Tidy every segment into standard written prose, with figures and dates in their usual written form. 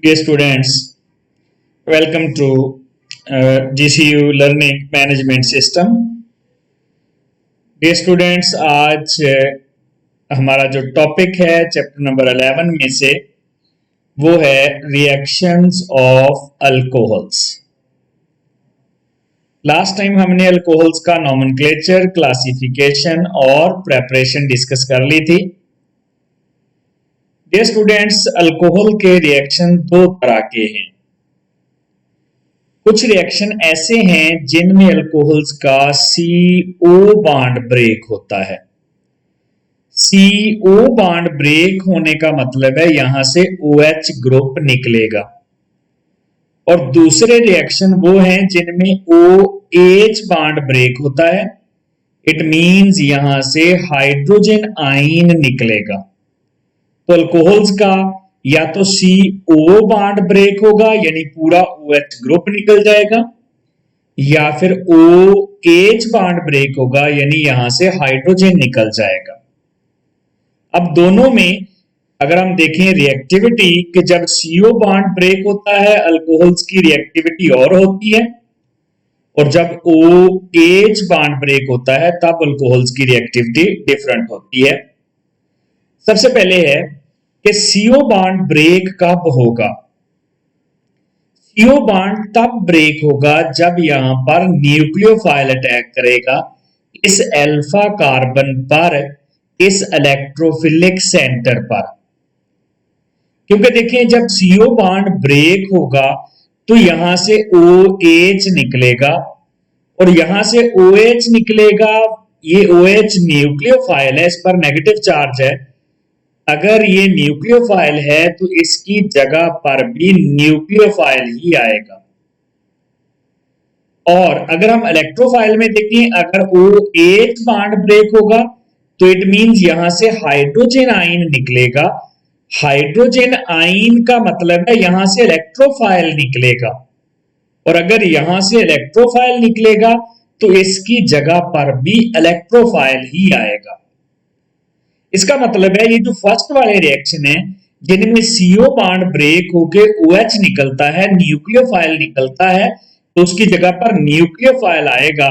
Dear students, welcome to GCU Learning Management System. Dear students, आज हमारा जो topic है चैप्टर नंबर 11 में से वो है reactions of alcohols. Last time हमने अल्कोहल्स का नॉमेनक्लेचर, क्लासिफिकेशन और प्रेपरेशन डिस्कस कर ली थी। डियर स्टूडेंट्स, अल्कोहल के रिएक्शन दो तरह के हैं। कुछ रिएक्शन ऐसे हैं जिनमें अल्कोहल्स का CO बॉन्ड ब्रेक होता है। CO बॉन्ड ब्रेक होने का मतलब है यहां से OH ग्रुप निकलेगा। और दूसरे रिएक्शन वो हैं जिनमें OH बॉन्ड ब्रेक होता है। इट मींस यहां से हाइड्रोजन आयन निकलेगा। तो अल्कोहल्स का या तो CO बॉन्ड ब्रेक होगा यानी पूरा OH ग्रुप निकल जाएगा, या फिर OH बॉन्ड ब्रेक होगा यानी यहां से हाइड्रोजन निकल जाएगा। अब दोनों में अगर हम देखें रिएक्टिविटी कि जब CO बॉन्ड ब्रेक होता है अल्कोहल्स की रिएक्टिविटी और होती है, और जब OH बॉन्ड ब्रेक होता है तब अल्कोहल्स की रिएक्टिविटी डिफरेंट होती है। सबसे पहले है कि CO बॉन्ड ब्रेक कब होगा। CO बॉन्ड तब ब्रेक होगा जब यहां पर न्यूक्लियोफाइल अटैक करेगा इस अल्फा कार्बन पर, इस इलेक्ट्रोफिलिक सेंटर पर। क्योंकि देखिए जब CO बॉन्ड ब्रेक होगा तो यहां से OH निकलेगा, और यहां से OH निकलेगा। ये OH न्यूक्लियोफाइल है, इस पर नेगेटिव चार्ज है। अगर ये न्यूक्लियोफाइल है तो इसकी जगह पर भी न्यूक्लियोफाइल ही आएगा। और अगर हम इलेक्ट्रोफाइल में देखें, अगर OH बॉन्ड ब्रेक होगा तो इट मींस यहां से हाइड्रोजन आयन निकलेगा। हाइड्रोजन आयन का मतलब है यहां से इलेक्ट्रोफाइल निकलेगा, और अगर यहां से इलेक्ट्रोफाइल निकलेगा तो इसकी जगह पर भी इलेक्ट्रोफाइल ही आएगा। इसका मतलब है ये जो फर्स्ट वाले रिएक्शन है जिनमें CO बॉन्ड ब्रेक होकर OH निकलता है, न्यूक्लियोफाइल निकलता है, तो उसकी जगह पर न्यूक्लियोफाइल आएगा।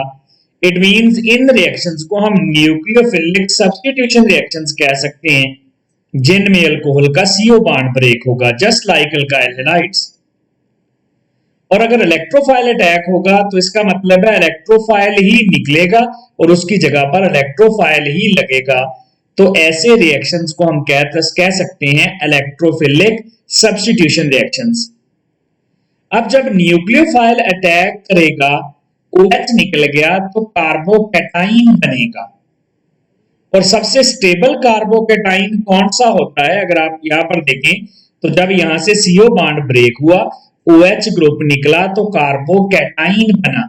इट मींस इन रिएक्शंस को हम न्यूक्लियोफिलिक सब्स्टिट्यूशन रिएक्शंस कह सकते हैं जिनमें अल्कोहल का CO बॉन्ड ब्रेक होगा, जस्ट लाइक अल्काइल हैलाइड्स। और अगर इलेक्ट्रोफाइल अटैक होगा तो इसका मतलब है इलेक्ट्रोफाइल ही निकलेगा और उसकी जगह पर इलेक्ट्रोफाइल ही लगेगा। तो ऐसे रिएक्शंस को हम कह सकते हैं इलेक्ट्रोफिलिक सब्स्टिट्यूशन रिएक्शंस। अब जब न्यूक्लियोफाइल अटैक करेगा, OH निकल गया तो कार्बोकैटाइन बनेगा। और सबसे स्टेबल कार्बोकैटाइन कौन सा होता है, अगर आप यहां पर देखें तो जब यहां से CO बॉन्ड ब्रेक हुआ, OH ग्रुप निकला तो कार्बोकैटाइन बना।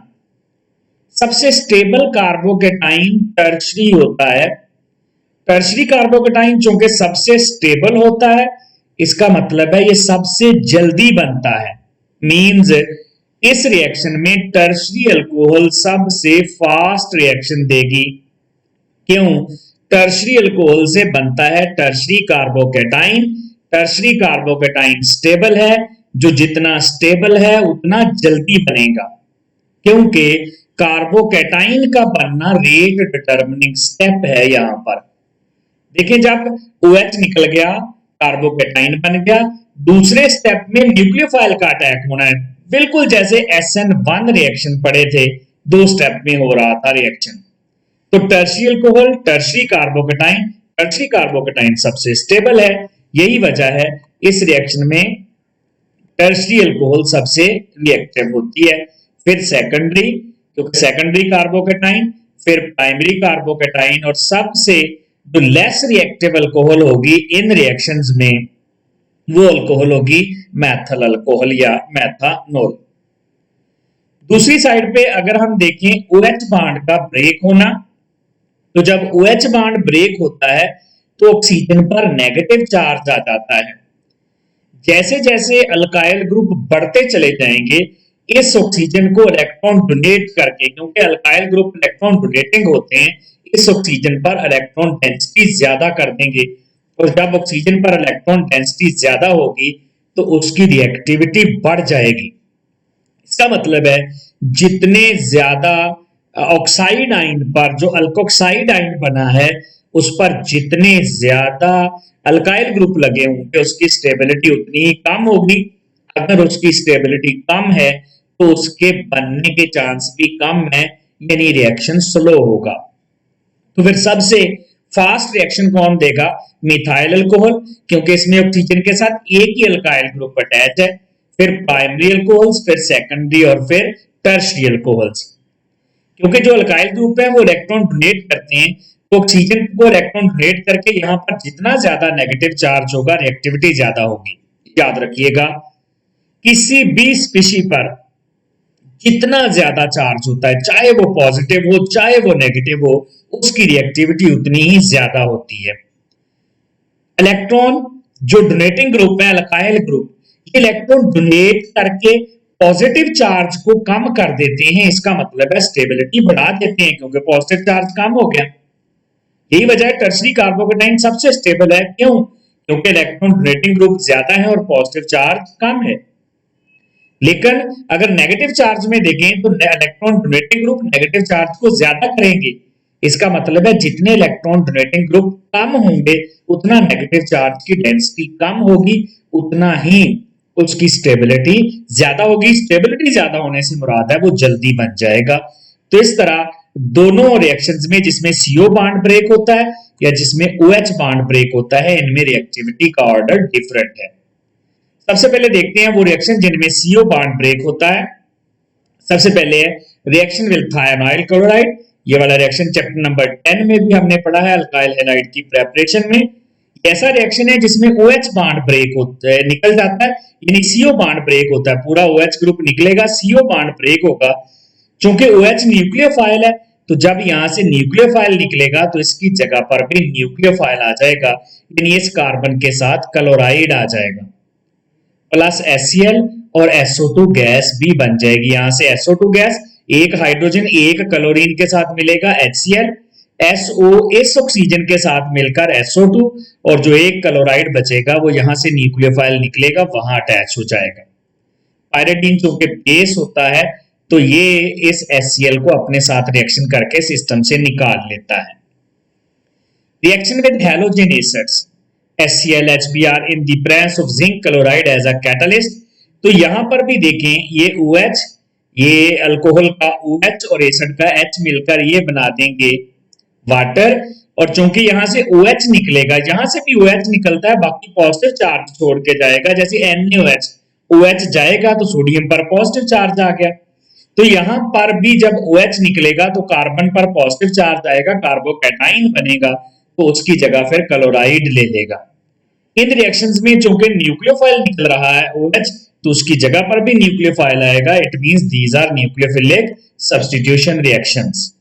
सबसे स्टेबल कार्बोकैटाइन टर्शरी होता है। टर्शरी कार्बोकैटाइन चूंकि सबसे स्टेबल होता है, इसका मतलब है ये सबसे जल्दी बनता है। मींस इस रिएक्शन में टर्शरी अल्कोहल सबसे फास्ट रिएक्शन देगी। क्यों? टर्शरी अल्कोहल से बनता है tertiary carbocation. Tertiary carbocation stable है, जो जितना स्टेबल है उतना जल्दी बनेगा, क्योंकि कार्बोकैटाइन का बनना रेट डिटरमिनिंग स्टेप है। यहां पर देखिए जब OH निकल गया कार्बोकैटाइन बन गया, दूसरे स्टेप में न्यूक्लियोफाइल का अटैक होना है, बिल्कुल जैसे SN1 रिएक्शन पढ़े थे, दो स्टेप में हो रहा था रिएक्शन। तो टर्शरी अल्कोहल, टर्शरी कार्बोकैटाइन सबसे स्टेबल है। यही वजह है इस रिएक्शन में टर्शरी अल्कोहल सबसे रिएक्टिव होती है। फिर सेकेंडरी, क्योंकि सेकेंडरी कार्बोकैटाइन, फिर प्राइमरी कार्बोकैटाइन, और सबसे जो लेस रिएक्टिव अल्कोहल होगी इन रिएक्शंस में वो अल्कोहल होगी मैथल अल्कोहल या मैथानोल। दूसरी साइड पे अगर हम देखें OH बॉन्ड का ब्रेक होना, तो जब OH बॉन्ड ब्रेक होता है तो ऑक्सीजन पर नेगेटिव चार्ज आ जाता है। जैसे जैसे अल्काइल ग्रुप बढ़ते चले जाएंगे, इस ऑक्सीजन को इलेक्ट्रॉन डोनेट करके, क्योंकि अल्काइल ग्रुप इलेक्ट्रॉन डोनेटिंग होते हैं, इस ऑक्सीजन पर इलेक्ट्रॉन डेंसिटी ज्यादा कर देंगे। और जब ऑक्सीजन पर इलेक्ट्रॉन डेंसिटी ज्यादा होगी तो उसकी रिएक्टिविटी बढ़ जाएगी। इसका मतलब है जितने ज्यादा ऑक्साइड आयन पर, जो अल्कोक्साइड आयन बना है उस पर जितने ज्यादा अल्काइल ग्रुप लगे होंगे उसकी स्टेबिलिटी उतनी ही कम होगी। अगर उसकी स्टेबिलिटी कम है तो उसके बनने के चांस भी कम है, यानी रिएक्शन स्लो होगा। तो फिर सबसे फास्ट रिएक्शन कौन देगा? मिथाइल अल्कोहल, क्योंकि इसमें ऑक्सीजन के साथ एक ही अल्काइल ग्रुप अटैच है। फिर प्राइमरी अल्कोहल्स, फिर सेकेंडरी और फिर टर्शियरी अल्कोहल्स। क्योंकि जो अल्काइल ग्रुप है वो इलेक्ट्रॉन डोनेट करते हैं, तो ऑक्सीजन को इलेक्ट्रॉन डोनेट करके यहां पर जितना ज्यादा नेगेटिव चार्ज होगा रिएक्टिविटी ज्यादा होगी। याद रखिएगा, किसी भी स्पीशी पर जितना ज्यादा चार्ज होता है, चाहे वो पॉजिटिव हो चाहे वो नेगेटिव हो, उसकी रिएक्टिविटी उतनी ही ज्यादा होती है। इलेक्ट्रॉन जो डोनेटिंग ग्रुप है, अल्काइल ग्रुप, ये इलेक्ट्रॉन डोनेट करके पॉजिटिव चार्ज को कम कर देते हैं। इसका मतलब है स्टेबिलिटी बढ़ा देते हैं, क्योंकि पॉजिटिव चार्ज कम हो गया। यही वजह है टर्शियरी कार्बोकेटाइन सबसे स्टेबल है। क्यों? क्योंकि इलेक्ट्रॉन डोनेटिंग ग्रुप ज्यादा है और पॉजिटिव चार्ज कम है। लेकिन अगर नेगेटिव चार्ज में देखें तो electron donating group negative charge को ज्यादा करेंगे। इसका मतलब है जितने इलेक्ट्रॉन डोनेटिंग ग्रुप कम होंगे उतना नेगेटिव चार्ज की डेंसिटी कम होगी, उतना ही उसकी स्टेबिलिटी ज्यादा होगी। स्टेबिलिटी ज्यादा होने से मुराद है वो जल्दी बन जाएगा। तो इस तरह दोनों रिएक्शंस में, जिसमें CO बॉन्ड ब्रेक होता है या जिसमें OH बॉन्ड ब्रेक होता है, इनमें रिएक्टिविटी का ऑर्डर डिफरेंट है। सबसे पहले देखते हैं वो रिएक्शन जिनमें CO बॉन्ड ब्रेक होता है। सबसे पहले है रिएक्शन विद थायानाइल क्लोराइड। ये वाला रिएक्शन चैप्टर नंबर 10 में भी हमने पढ़ा है, अल्काइल हैलाइड की प्रेपरेशन में। ऐसा रिएक्शन है जिसमें OH बॉन्ड ब्रेक होता है, निकल जाता है, यानी CO बॉन्ड ब्रेक होता है। पूरा OH ग्रुप निकलेगा, CO बॉन्ड ब्रेक होगा। चूंकि OH न्यूक्लियोफाइल है, तो जब यहां से न्यूक्लियोफाइल निकलेगा तो इसकी जगह पर भी न्यूक्लियोफाइल आ जाएगा, यानी इस कार्बन के साथ क्लोराइड आ जाएगा, प्लस HCl और SO2 गैस भी बन जाएगी। यहां से SO2 गैस, एक हाइड्रोजन एक क्लोरीन के साथ मिलेगा HCl, SO इस ऑक्सीजन के साथ मिलकर SO2, और जो एक क्लोराइड बचेगा वो यहां से न्यूक्लियोफाइल निकलेगा, वहां अटैच हो जाएगा। पायरिडीन चूंकि बेस होता है तो ये इस HCl को अपने साथ रिएक्शन करके सिस्टम से निकाल लेता है। Reaction with halogen acids HCl HBr in the presence of zinc chloride as a catalyst. तो यहां पर भी देखें ये OH, ये अल्कोहल का OH और एसिड का H मिलकर ये बना देंगे वाटर, और चूंकि यहां से OH निकलेगा, यहां से भी OH निकलता है, बाकी पॉजिटिव चार्ज छोड़ के जाएगा। जैसे NaOH, OH जाएगा तो सोडियम पर पॉजिटिव चार्ज आ गया। तो यहां पर भी जब OH निकलेगा तो कार्बन पर पॉजिटिव चार्ज आएगा, कार्बोकैटाइन बनेगा, तो उसकी जगह फिर क्लोराइड ले लेगा। इन रिएक्शंस में चूंकि न्यूक्लियोफाइल निकल रहा है OH, तो उसकी जगह पर भी न्यूक्लियोफाइल आएगा। It means these are nucleophilic substitution reactions.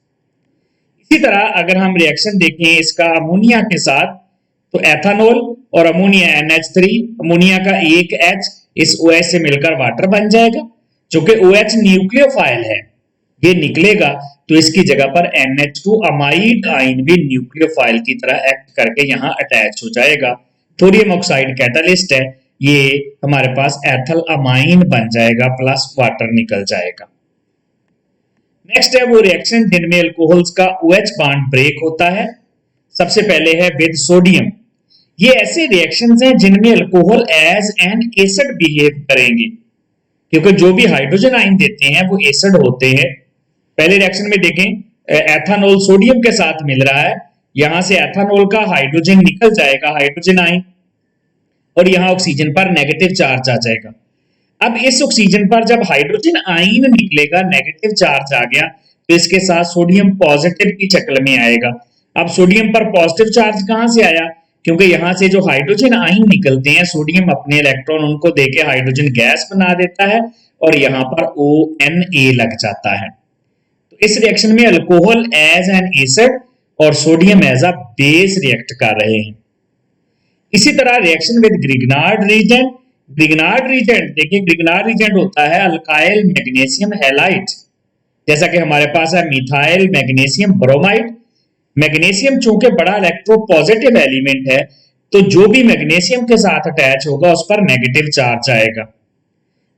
इसी तरह अगर हम रिएक्शन देखें इसका अमोनिया के साथ, तो एथेनॉल और अमोनिया NH3, अमोनिया का एक H इस OH से मिलकर वाटर बन जाएगा। चूंकि OH न्यूक्लियोफाइल है, ये निकलेगा तो इसकी जगह पर NH2 अमाइड आयन भी न्यूक्लियोफाइल की तरह एक्ट करके यहां अटैच हो जाएगा। थोरियम ऑक्साइड कैटलिस्ट है, ये हमारे पास एथल अमाइन बन जाएगा, प्लस वाटर निकल जाएगा। नेक्स्ट है वो रिएक्शन जिनमें अल्कोहल्स का OH बॉन्ड ब्रेक होता है। सबसे पहले है विद सोडियम। ये ऐसे रिएक्शंस हैं जिनमें alcohol as an acid behave करेंगे, क्योंकि जो भी हाइड्रोजन आयन देते हैं वो एसिड होते हैं। पहले रिएक्शन में देखें एथेनॉल सोडियम के साथ मिल रहा है, यहां से एथेनॉल का हाइड्रोजन निकल जाएगा, हाइड्रोजन आयन, और यहां ऑक्सीजन पर नेगेटिव चार्ज आ जाएगा। अब इस ऑक्सीजन पर जब हाइड्रोजन आयन निकलेगा, नेगेटिव चार्ज आ गया, तो इसके साथ सोडियम पॉजिटिव की शक्ल में आएगा। अब सोडियम पर पॉजिटिव चार्ज कहां से आया? क्योंकि यहां से जो हाइड्रोजन आयन निकलते हैं, सोडियम अपने इलेक्ट्रॉन उनको देके हाइड्रोजन गैस बना देता है और यहां पर ONA लग जाता है। तो इस रिएक्शन में अल्कोहल एज एन एसिड और sodium as a base react कर रहे हैं। इसी तरह reaction with Grignard reagent. Grignard reagent देखिए, ग्रिग्नार्ड रीजेंट होता है अल्काइल मैग्नीशियम हैलाइड, जैसा कि हमारे पास है मिथाइल मैग्नीशियम ब्रोमाइड। मैग्नीशियम चूंकि बड़ा इलेक्ट्रो पॉजिटिव एलिमेंट है, तो जो भी मैग्नीशियम के साथ अटैच होगा उस पर नेगेटिव चार्ज आएगा।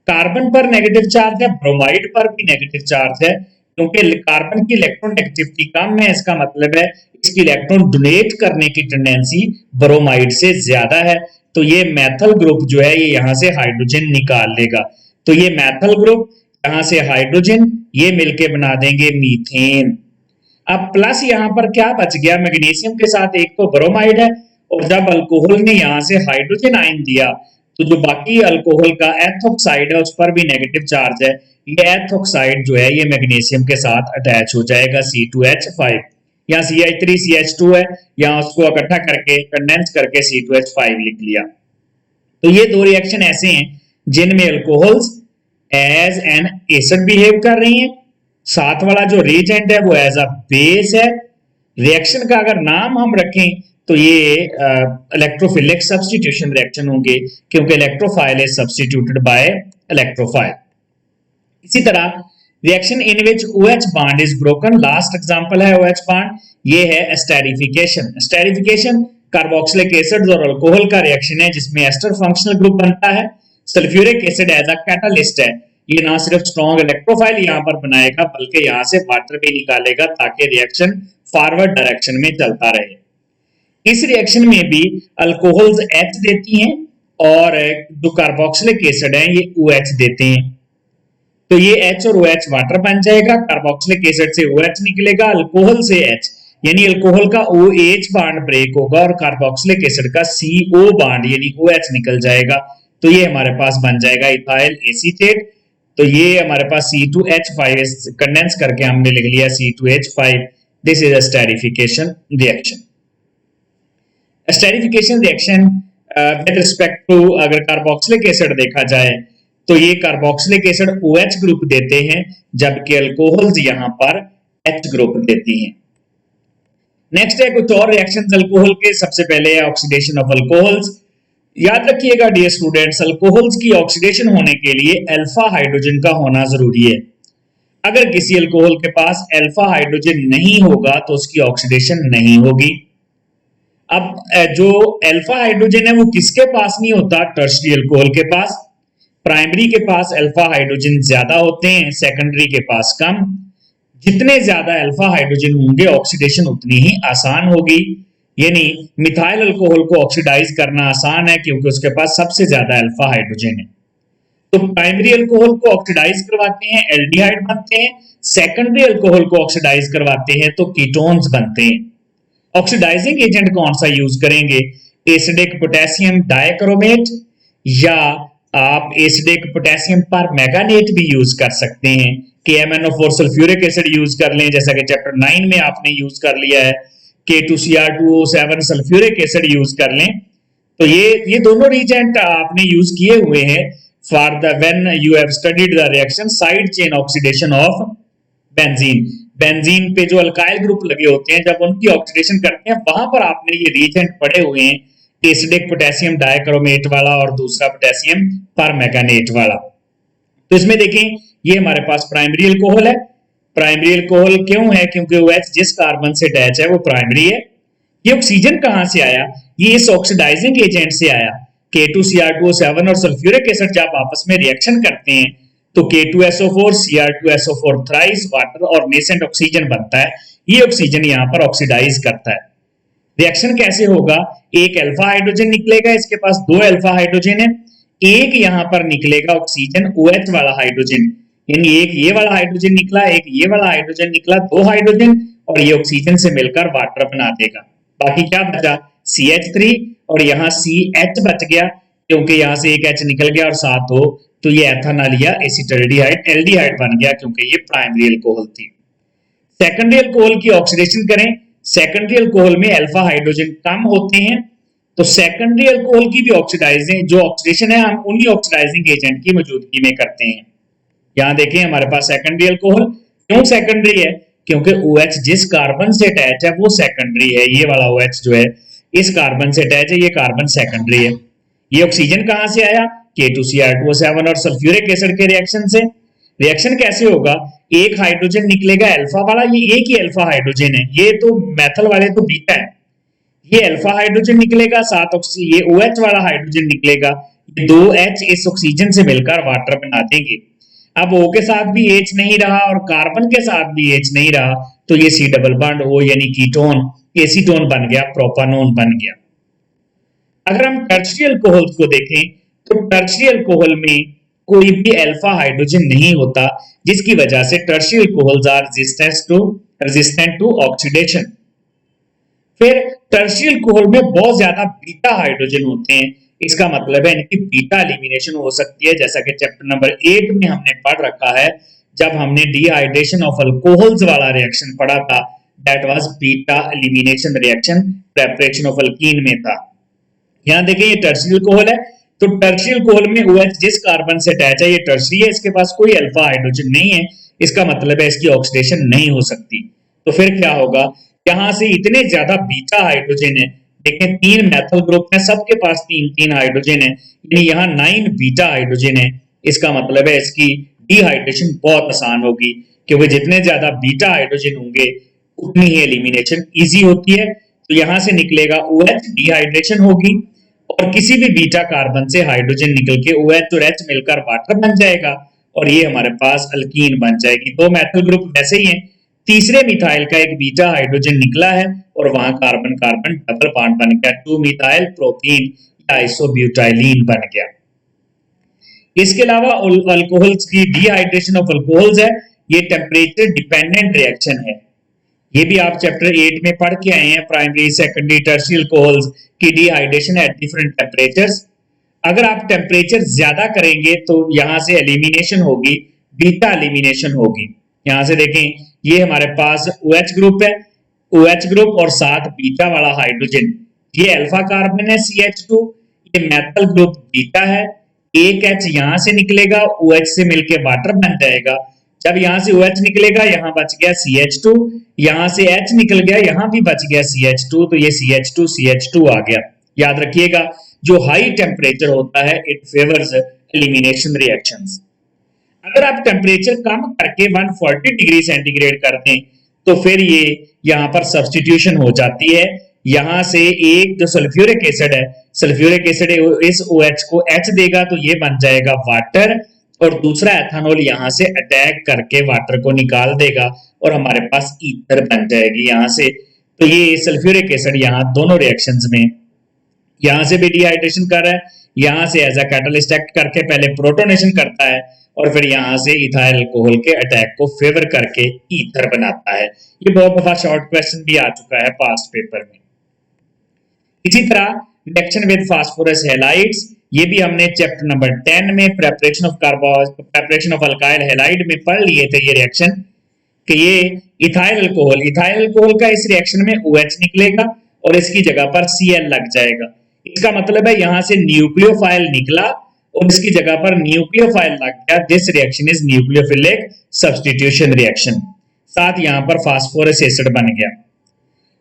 कार्बन पर नेगेटिव चार्ज है, ब्रोमाइड पर भी नेगेटिव चार्ज है, क्योंकि कार्बन की इलेक्ट्रोनेगेटिविटी कम है, इसका मतलब है इसकी इलेक्ट्रॉन डोनेट करने की टेंडेंसी ब्रोमाइड से ज्यादा है। तो ये मैथल ग्रुप जो है ये यहां से हाइड्रोजन निकाल लेगा। तो ये मैथल ग्रुप यहां से हाइड्रोजन, ये मिलके बना देंगे मीथेन। अब प्लस यहां पर क्या बच गया, मैग्नीशियम के साथ एक तो ब्रोमाइड है, और जब अल्कोहल ने यहां से हाइड्रोजन आयन दिया तो जो बाकी अल्कोहल का एथोक्साइड है उस पर भी नेगेटिव चार्ज है। ये एथोक्साइड जो है ये मैग्नीशियम के साथ अटैच हो जाएगा C2H5। यहाँ CH3CH2 है, यहाँ उसको इकट्ठा करके कंडेंस करके C2H5 लिख लिया। तो ये दो रिएक्शन ऐसे हैं जिनमें alcohols as an acid behave कर रही हैं, साथ वाला जो रिएजेंट है वो एज अ बेस है। रिएक्शन का अगर नाम हम रखें तो ये इलेक्ट्रोफिलिक सब्स्टिट्यूशन रिएक्शन होंगे, क्योंकि electrophile is substituted by electrophile. इसी तरह reaction in which OH bond is broken, last example है OH बॉन्ड, ये है एस्टेरिफिकेशन। एस्टेरिफिकेशन कार्बोक्सिलिक एसिड और अल्कोहल का रिएक्शन है जिसमें एस्टर फंक्शनल ग्रुप बनता है। Sulphuric acid as a catalyst है, ये ना सिर्फ स्ट्रॉन्ग इलेक्ट्रोफाइल यहां पर बनाएगा बल्कि यहां से वाटर भी निकालेगा ताकि रिएक्शन फॉरवर्ड डायरेक्शन में चलता रहे। इस रिएक्शन में भी अल्कोहल्स H देती हैं और जो कार्बोक्सिलिक एसिड है ये OH देते हैं। तो ये H और OH वाटर बन जाएगा, कार्बोक्सिलिक एसिड से OH निकलेगा, अल्कोहल से H, यानी अल्कोहल का OH बॉन्ड ब्रेक होगा और कार्बोक्सिलिक एसिड का CO बॉन्ड यानी OH निकल जाएगा। तो ये हमारे पास बन जाएगा इथाइल एसीटेट। तो ये हमारे पास C2H5 कंडेंस करके हमने लिख लिया C2H5। This is esterification reaction. Esterification reaction with respect to अगर कार्बोक्सिलिक एसिड देखा जाए तो ये कार्बोक्सिलिक एसिड OH ग्रुप देते हैं जबकि अल्कोहल्स यहां पर H ग्रुप देती हैं। नेक्स्ट है कुछ और रिएक्शंस अल्कोहल के। सबसे पहले है ऑक्सीडेशन ऑफ अल्कोहल्स। याद रखिएगा डियर स्टूडेंट्स, अल्कोहल्स की ऑक्सीडेशन होने के लिए अल्फा हाइड्रोजन का होना जरूरी है। अगर किसी अल्कोहल के पास अल्फा हाइड्रोजन नहीं होगा तो उसकी ऑक्सीडेशन नहीं होगी। अब जो अल्फा हाइड्रोजन है वो किसके पास नहीं होता, टर्शरी अल्कोहल के पास। प्राइमरी के पास अल्फा हाइड्रोजन ज्यादा होते हैं, सेकेंडरी के पास कम। जितने ज्यादा अल्फा हाइड्रोजन होंगे ऑक्सीडेशन उतनी ही आसान होगी, यानी मिथाइल अल्कोहल को ऑक्सीडाइज करना आसान है क्योंकि उसके पास सबसे ज्यादा अल्फा हाइड्रोजन है। तो प्राइमरी अल्कोहल को ऑक्सीडाइज करवाते हैं एल्डिहाइड बनते हैं, सेकेंडरी अल्कोहल को ऑक्सीडाइज करवाते हैं तो कीटोन्स बनते हैं। ऑक्सीडाइजिंग एजेंट कौन सा यूज करेंगे, एसिडिक पोटेशियम डाइक्रोमेट या आप एसिडिक पोटेशियम पर मैंगानेट भी यूज कर सकते हैं। KMnO4 सल्फ्यूरिक एसिड यूज कर लें जैसा कि चैप्टर 9 में आपने यूज कर लिया है। K2Cr2O7 सल्फ्यूरिक एसिड यूज कर लें। तो ये दोनों रिएजेंट आपने यूज किए हुए हैं for the when you have studied the reaction side chain oxidation of benzene. Benzene पे जो अल्काइल ग्रुप लगे होते हैं जब उनकी ऑक्सीडेशन करते हैं वहां पर आपने ये रिएजेंट पढ़े हुए हैं, एसिडिक पोटेशियम डाइक्रोमेट वाला और दूसरा पोटेशियम परमैंगनेट वाला। तो इसमें देखें ये हमारे पास प्राइमरी अल्कोहल है। प्राइमरी अल्कोहल क्यों है, क्योंकि OH जिस कार्बन से अटैच है वो प्राइमरी है। ये ऑक्सीजन कहां से आया, ये इस ऑक्सीडाइजिंग एजेंट से आया। K2Cr2O7 और सल्फ्यूरिक एसिड जब आपस में रिएक्शन करते हैं तो K2SO4 Cr2SO4 थ्राइस वाटर और नेसेंट ऑक्सीजन बनता है। ये ऑक्सीजन यहां पर ऑक्सीडाइज करता है। रिएक्शन कैसे होगा, एक अल्फा हाइड्रोजन निकलेगा, इसके पास दो अल्फा हाइड्रोजन है, एक यहां पर निकलेगा ऑक्सीजन OH वाला हाइड्रोजन, यानी एक ये वाला हाइड्रोजन निकला, एक ये वाला हाइड्रोजन निकला, दो हाइड्रोजन, और ये ऑक्सीजन से मिलकर वाटर बना देगा। बाकी क्या बचा, CH3 और यहाँ CH बच गया क्योंकि यहाँ से एक H निकल गया और साथ हो तो ये एथेनॉल या एसिटाल्डिहाइड एल्डिहाइड बन गया क्योंकि ये प्राइमरी अल्कोहल थी। सेकेंडरी अल्कोहल की ऑक्सीडेशन करें, सेकेंडरी अल्कोहल में अल्फा हाइड्रोजन कम होते हैं तो सेकेंडरी अल्कोहल की भी ऑक्सीडाइजिंग जो ऑक्सीडेशन है हम उन्हीं ऑक्सीडाइजिंग एजेंट की मौजूदगी में करते हैं। यहां देखें हमारे पास सेकेंडरी अल्कोहल, क्यों सेकेंडरी है, क्योंकि OH जिस कार्बन से अटैच है वो सेकेंडरी है। ये वाला OH जो है इस कार्बन से अटैच है, ये कार्बन सेकेंडरी है। ये ऑक्सीजन कहां से आया, K2Cr2O7 और सल्फ्यूरिक एसिड के रिएक्शन से। रिएक्शन कैसे होगा, एक हाइड्रोजन निकलेगा अल्फा वाला, ये एक ही अल्फा हाइड्रोजन है, ये तो मेथल वाले तो बीटा है, ये अल्फा हाइड्रोजन निकलेगा, साथ ये OH वाला हाइड्रोजन निकलेगा, ये दो H इस ऑक्सीजन से मिलकर वाटर बना देंगे। अब O के साथ भी H नहीं रहा और कार्बन के साथ भी H नहीं रहा, तो ये C डबल बॉन्ड O यानी कीटोन एसीटोन बन गया, प्रोपानोन बन गया। अगर हम टर्शियरी अल्कोहल को देखें तो टर्शियरी अल्कोहल में कोई भी अल्फा हाइड्रोजन नहीं होता, जिसकी वजह से tertiary alcohols are resistant to oxidation. फिर टर्शियरी अल्कोहल में बहुत ज्यादा बीटा हाइड्रोजन होते हैं, इसका मतलब है इनकी बीटा एलिमिनेशन हो सकती है, जैसा कि चैप्टर नंबर 8 में हमने पढ़ रखा है जब हमने डिहाइड्रेशन ऑफ अल्कोहल्स वाला रिएक्शन पढ़ा था, that was beta elimination reaction preparation of alkyne में था। यहां देखिए ये टर्शियरी अल्कोहल है, तो टर्शियरी अल्कोहल में OH जिस कार्बन से अटैच है ये टर्शियरी है, इसके पास कोई अल्फा हाइड्रोजन नहीं है, इसका मतलब है इसकी ऑक्सीडेशन नहीं हो सकती। तो फिर क्या होगा, यहां से इतने ज्यादा बीटा हाइड्रोजन है, देखें 3 मेथल ग्रुप है, सबके पास 3-3 हाइड्रोजन है, यानी यहाँ 9 बीटा हाइड्रोजन है, इसका मतलब है इसकी डिहाइड्रेशन बहुत आसान होगी, क्योंकि जितने ज्यादा बीटा हाइड्रोजन होंगे उतनी ही एलिमिनेशन इजी होती है। तो यहां से निकलेगा OH, डिहाइड्रेशन होगी, और किसी भी बीटा कार्बन से हाइड्रोजन निकल के OH और H मिलकर वाटर बन जाएगा, और ये हमारे पास अल्कीन बन जाएगी। 2 मेथल ग्रुप वैसे ही हैं, तीसरे मिथाइल का एक बीटा हाइड्रोजन निकला है और वहां कार्बन कार्बन डबल बॉन्ड बन गया, 2 मिथाइल प्रोपीन या आइसोब्यूटाइलीन बन गया। इसके अलावा अल्कोहल्स की डिहाइड्रेशन ऑफ अल्कोहल्स है, ये टेम्परेचर डिपेंडेंट रिएक्शन है, ये भी आप चैप्टर 8 में पढ़ के आए हैं, प्राइमरी सेकेंडरी टर्शियरी अल्कोहल्स की डिहाइड्रेशन एट डिफरेंट टेम्परेचर्स। अगर आप टेम्परेचर ज्यादा करेंगे तो यहां से एलिमिनेशन होगी, बीटा एलिमिनेशन होगी। यहां से देखें ये हमारे पास OH ग्रुप है, OH ग्रुप और साथ बीटा वाला हाइड्रोजन, ये अल्फा कार्बन है CH2, ये मेथल ग्रुप बीटा है, एक H यहां से निकलेगा, OH से मिलके वाटर बन जाएगा, जब यहां से OH निकलेगा यहां बच गया CH2, यहां से H निकल गया यहां भी बच गया CH2, तो ये CH2 आ गया। याद रखिएगा जो हाई टेम्परेचर होता है इट फेवर्स एलिमिनेशन रिएक्शंस। अगर आप टेम्परेचर कम करके 140 डिग्री सेंटीग्रेड कर दें तो फिर ये यहां पर सब्स्टिट्यूशन हो जाती है, यहां से एक जो सल्फ्यूरिक एसिड है, सल्फ्यूरिक एसिड इस OH को H देगा तो ये बन जाएगा वाटर, और दूसरा एथेनॉल यहां से अटैक करके वाटर को निकाल देगा और हमारे पास ईथर बन जाएगी यहां से। तो ये सल्फ्यूरिक एसिड यहां दोनों रिएक्शंस में यहां से भी डिहाइड्रेशन कर रहा है, यहां से एज अ कैटलिस्ट एक्ट करके पहले प्रोटोनेशन करता है और फिर यहां से इथाइल अल्कोहल के अटैक को फेवर करके ईथर बनाता है। ये बहुत दफा शॉर्ट क्वेश्चन भी आ चुका है पास्ट पेपर में। इसी तरह रिएक्शन विद फास्फोरस हैलाइड्स, ये भी हमने चैप्टर नंबर 10 में प्रेपरेशन ऑफ अल्काइल हैलाइड में पढ़ लिए थे ये रिएक्शन, कि ये इथाइल अल्कोहल का इस रिएक्शन में OH निकलेगा और इसकी जगह पर Cl लग जाएगा। इसका मतलब है यहां से न्यूक्लियोफाइल निकला और इसकी जगह पर न्यूक्लियोफाइल लग गया, this reaction is nucleophilic substitution reaction, साथ यहां पर फास्फोरस एसिड बन गया।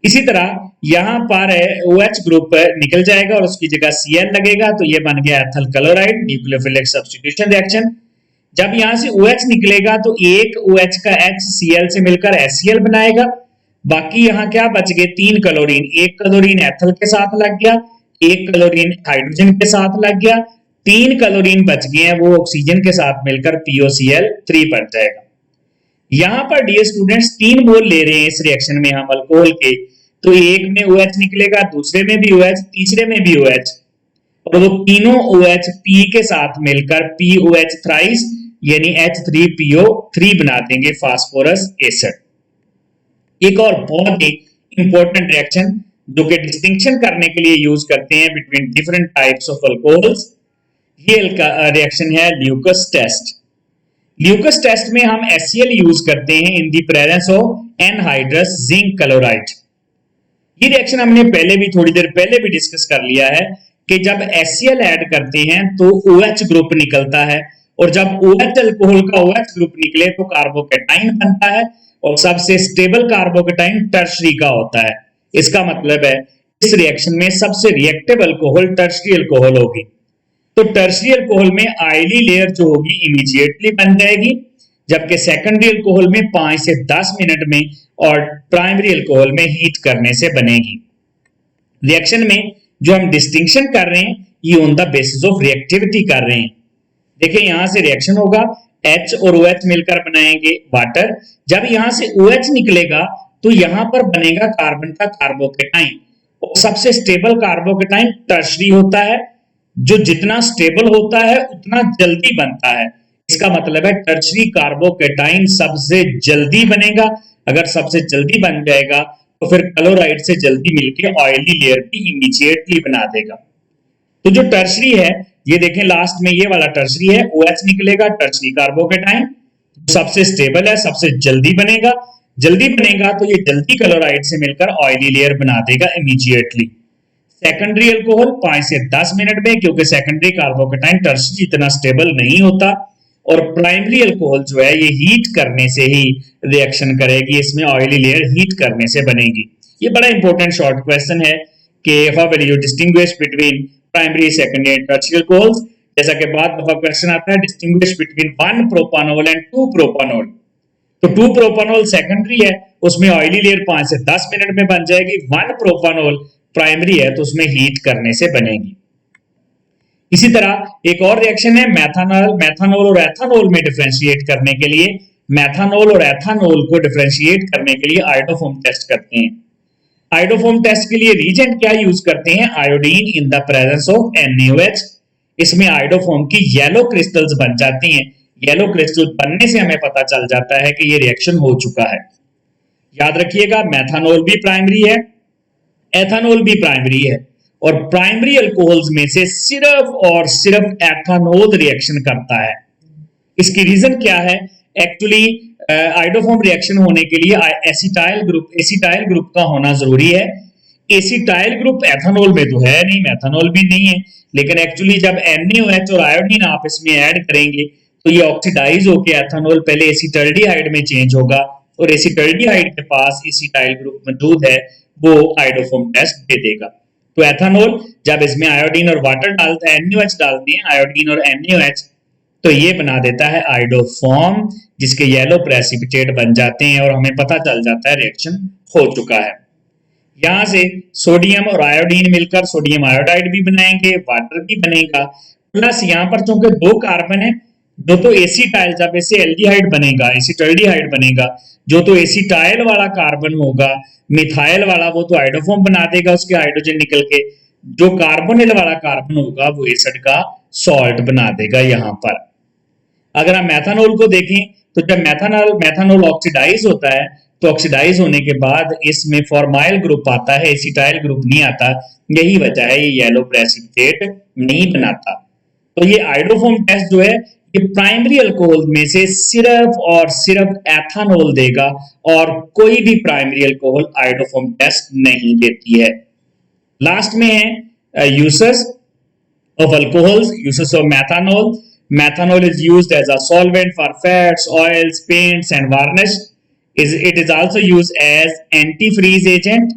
इसी तरह यहां पर OH ग्रुप निकल जाएगा और उसकी जगह Cl लगेगा, तो ये बन गया एथल क्लोराइड, न्यूक्लियोफिलिक सब्स्टिट्यूशन रिएक्शन। जब यहां से OH निकलेगा तो एक OH का H Cl से मिलकर HCl बनाएगा, बाकी यहां क्या बच गए 3 क्लोरीन, एक क्लोरीन एथल के साथ लग गया, एक क्लोरीन हाइड्रोजन के साथ लग गया, 3 क्लोरीन बच गए हैं, वो ऑक्सीजन के साथ मिलकर POCl3 बन जाएगा। यहां पर डियर स्टूडेंट्स 3 मोल ले रहे हैं इस रिएक्शन में हम अल्कोहल के, तो एक में OH निकलेगा, दूसरे में भी OH, तीसरे में भी OH, और वो तीनों OH P के साथ मिलकर POH थ्राइस यानी H3PO3 बना देंगे फास्फोरस एसिड। एक और बहुत ही इंपॉर्टेंट रिएक्शन जो कि डिस्टिंक्शन करने के लिए यूज करते हैं between different types of alcohols, ये रिएक्शन है ल्यूकस टेस्ट। ल्यूकस टेस्ट में हम HCl यूज करते हैं इन the presence of anhydrous zinc chloride. ये रिएक्शन हमने पहले भी थोड़ी देर पहले भी डिस्कस कर लिया है कि जब HCl ऐड करते हैं तो OH ग्रुप निकलता है, और जब OH अल्कोहल का OH ग्रुप निकले तो कार्बोकेटाइन बनता है, और सबसे स्टेबल कार्बोकेटाइन टर्शरी का होता है। इसका मतलब है इस रिएक्शन में सबसे रिएक्टिव अल्कोहल टर्शरी अल्कोहल होगी। तो टर्शरी अल्कोहल में आयली लेयर जो होगी इमीडिएटली बन जाएगी, जबकि सेकेंडरी अल्कोहल में 5 से 10 मिनट में और प्राइमरी अल्कोहल में हीट करने से बनेगी। रिएक्शन में जो हम डिस्टिंक्शन कर रहे हैं ये on the basis of reactivity कर रहे हैं। देखिए यहां से रिएक्शन होगा, H और OH मिलकर बनाएंगे वाटर। जब यहां से OH निकलेगा तो यहां पर बनेगा कार्बन का कार्बोकेटाइन, और सबसे स्टेबल कार्बोकेटाइन टर्शरी होता है। जो जितना स्टेबल होता है उतना जल्दी बनता है, इसका मतलब है टर्शरी कार्बोकेटाइन सबसे जल्दी बनेगा। अगर सबसे जल्दी बन जाएगा तो फिर क्लोराइड से जल्दी मिलके ऑयली लेयर भी इमीडिएटली बना देगा। तो जो टर्शरी है, ये देखें लास्ट में ये वाला टर्शरी है, OH निकलेगा, टर्शरी कार्बोकेटाइन सबसे स्टेबल है, सबसे जल्दी बनेगा। जल्दी बनेगा तो ये जल्दी क्लोराइड से मिलकर ऑयली लेयर बना देगा इमीडिएटली। सेकेंडरी अल्कोहल 5 से 10 मिनट में, क्योंकि सेकेंडरी कार्बोकेटाइन टर्शरी इतना स्टेबल नहीं होता। और प्राइमरी अल्कोहल जो है ये हीट करने से ही रिएक्शन करेगी, इसमें ऑयली लेयर हीट करने से बनेगी। ये बड़ा इंपॉर्टेंट शॉर्ट क्वेश्चन है कि how will you distinguish between primary, secondary and tertiary alcohols. जैसा कि बाद दफा क्वेश्चन आता है distinguish between 1 propanol and 2 propanol. तो 2 प्रोपानोल सेकेंडरी है, उसमें ऑयली लेयर 5 से 10 मिनट में बन जाएगी। 1 प्रोपानोल प्राइमरी है तो उसमें हीट करने से बनेगी। इसी तरह एक और रिएक्शन है मैथानॉल और एथानॉल में डिफरेंशिएट करने के लिए। मैथानॉल और एथानॉल को डिफरेंशिएट करने के लिए आयोडोफोम टेस्ट करते हैं। आयोडोफोम टेस्ट के लिए रीजेंट क्या यूज करते हैं? Iodine in the presence of NaOH। इसमें आयोडोफोम की येलो क्रिस्टल्स बन जाती हैं। येलो क्रिस्टल बनने से हमें पता चल जाता है कि ये रिएक्शन हो चुका है। याद रखिएगा मैथानॉल भी प्राइमरी है, एथानॉल भी प्राइमरी है, और प्राइमरी अल्कोहल्स में से सिर्फ और सिर्फ एथानॉल रिएक्शन करता है। इसकी रीजन क्या है? एक्चुअली आयोडोफोम रिएक्शन होने के लिए एसिटाइल ग्रुप का होना जरूरी है। एसिटाइल ग्रुप एथानॉल में तो है नहीं, मेथानॉल भी नहीं है, लेकिन एक्चुअली जब NaOH और आयोडीन आप इसमें ऐड करेंगे तो ये ऑक्सीडाइज होकर एथानॉल पहले एसिटाल्डिहाइड में चेंज होगा, और एसिटाल्डिहाइड के पास एसिटाइल ग्रुप मौजूद है, वो आयोडोफोम टेस्ट दे देगा। तो एथानॉल जब इसमें आयोडीन और वाटर डालता है, NaOH डालते हैं, आयोडीन और NaOH, तो ये बना देता है आयोडोफॉर्म, जिसके येलो प्रेसिपिटेट बन जाते हैं और हमें पता चल जाता है रिएक्शन हो चुका है। यहां से सोडियम और आयोडीन मिलकर सोडियम आयोडाइड भी बनाएंगे, वाटर भी बनेगा। प्लस यहां पर चूंकि 2 कार्बन है, जो तो एसिटाइल, जब इसे एल्डिहाइड बनेगा, एसिटाल्डिहाइड बनेगा, जो तो एसिटाइल वाला कार्बन होगा, मिथाइल वाला वो तो आयोडोफॉर्म बना देगा, उसके हाइड्रोजन निकल के। जो कार्बोनिल वाला कार्बन होगा वो एसिड का सॉल्ट बना देगा यहां पर। अगर हम मेथानॉल को देखें तो जब मेथानॉल ऑक्सीडाइज होता है तो ऑक्सीडाइज होने के बाद इसमें फॉर्माइल ग्रुप आता है, एसिटाइल ग्रुप नहीं आता। यही वजह है ये येलो प्रेसिपिटेट नहीं बनाता। तो ये आयोडोफॉर्म टेस्ट जो है ये प्राइमरी अल्कोहल में से सिर्फ और सिर्फ एथानॉल देगा, और कोई भी प्राइमरी अल्कोहल आयोडोफॉर्म टेस्ट नहीं देती है। लास्ट में है uses of alcohols, uses of methanol. Methanol is used as a solvent for fats, oils, paints and varnish. It is also used as antifreeze agent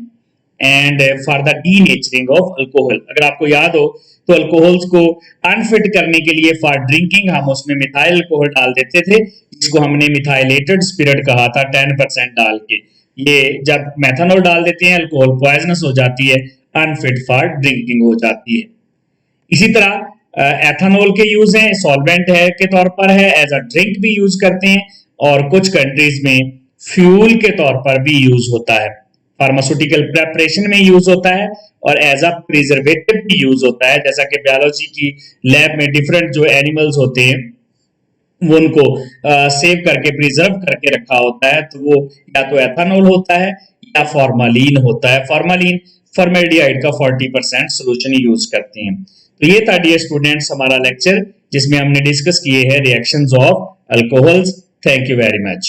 and for the denaturing of alcohol. अगर आपको याद हो तो alcohols को unfit करने के लिए for drinking हम उसमें मिथाइल अल्कोहल डाल देते थे, जिसको हमने मिथाइलेटेड स्पिरिट कहा था 10% डाल के। ये जब मेथानॉल डाल देते हैं अल्कोहल पॉइजनस हो जाती है, अनफिट फॉर ड्रिंकिंग हो जाती है। इसी तरह एथानॉल के यूज हैं, सॉल्वेंट है के तौर पर है, एज अ ड्रिंक भी यूज करते हैं, और कुछ कंट्रीज में फ्यूल के तौर पर भी यूज होता है, फार्मास्यूटिकल प्रेपरेशन में यूज होता है, और एज अ प्रिजर्वेटिव भी यूज होता है। जैसा कि बायोलॉजी की लैब में डिफरेंट जो एनिमल्स होते हैं वो उनको सेव करके प्रिजर्व करके रखा होता है, तो वो या तो एथानॉल होता है या फॉर्मालिन होता है। फॉर्मालिन फॉर्मेल्डिहाइड का 40% सोल्यूशन यूज करते हैं। तो ये था डियर स्टूडेंट्स हमारा लेक्चर, जिसमें हमने डिस्कस किए हैं reactions of alcohols. Thank you very much.